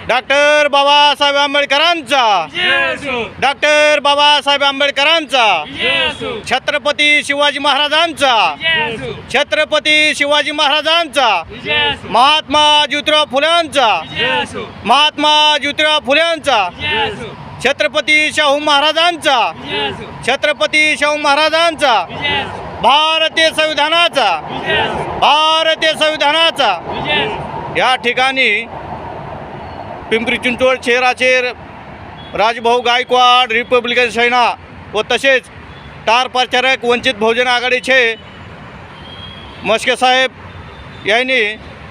Doctor Babasaheb आंबेडकरांचा, doctor Babasaheb आंबेडकरांचा, छत्रपती शिवाजी महाराजांचा, छत्रपती शिवाजी महाराजांचा, महात्मा ज्योतिराव फुल्यांचा, महात्मा ज्योतिराव फुल्यांचा, छत्रपती शाहू महाराजांचा, छत्रपती शाहू महाराजांचा, भारतीय संविधानाचा, भारतीय संविधानाचा। या ठिकाणी पिंपरी चिंचवड शहराचे राजभाऊ गायकवाड, रिपब्लिकन सेना व तसेच स्टार प्रचारक वंचित बहुजन आघाडीचे मस्के साहेब यांनी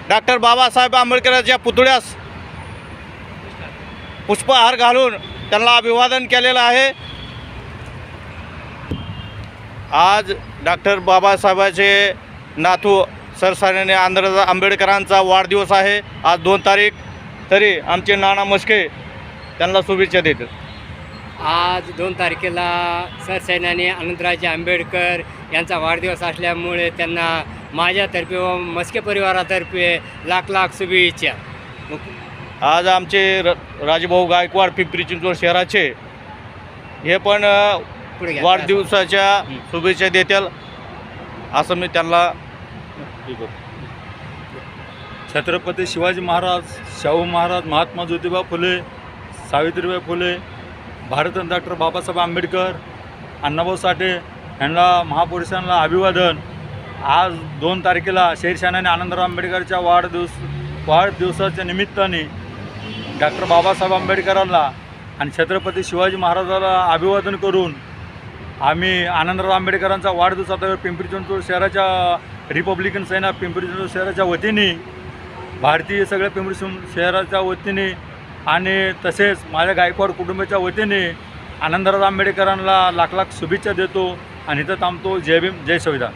डॉक्टर बाबासाहेब आंबेडकरांच्या पुतळ्यास पुष्पहार घालून त्यांना अभिवादन केलेलं आहे। आज डॉक्टर बाबासाहेबांचे नातू सरसाने आंबेडकरांचा वाढदिवस आहे। आज 2 तारीख, तरी आमचे नाना मस्के त्यांना शुभेच्छा देतात। आज 2 तारखेला सरसैन्याने अनंतराजे आंबेडकर यांचा वाढदिवस असल्यामुळे त्यांना माझ्यातर्फे व मस्के परिवारातर्फे लाख लाख शुभेच्छा। आज आमचे राजभाऊ गायकवाड पिंपरी चिंचवड शहराचे हे पण वाढदिवसाच्या शुभेच्छा देतील असं मी त्यांना। छत्रपती शिवाजी महाराज, शाहू महाराज, महात्मा ज्योतिबा फुले, सावित्रीबाई फुले, भारतरत्न डॉक्टर बाबासाहेब आंबेडकर, अण्णाभाऊ साठे यांना महापुरुषांना अभिवादन। आज 2 तारखेला शेरशाहाने आनंदराव आंबेडकरच्या वाढदिवसाच्या निमित्ताने डॉक्टर बाबासाहेब आंबेडकरांना आणि छत्रपती शिवाजी महाराजाला अभिवादन करून आम्ही आनंदराव आंबेडकरांचा वाढदिवस आता पिंपरी चिंचवड शहराच्या रिपब्लिकन सेना पिंपरी चिंचवड शहराच्या वतीने, भारतीय सगळ्या पिंपरी शहराच्या वतीने आणि तसेच माझ्या गायकवाड कुटुंबाच्या वतीने आनंदराव आंबेडकरांना लाख लाख शुभेच्छा देतो आणि इथं थांबतो। जय भीम, जय संविधान।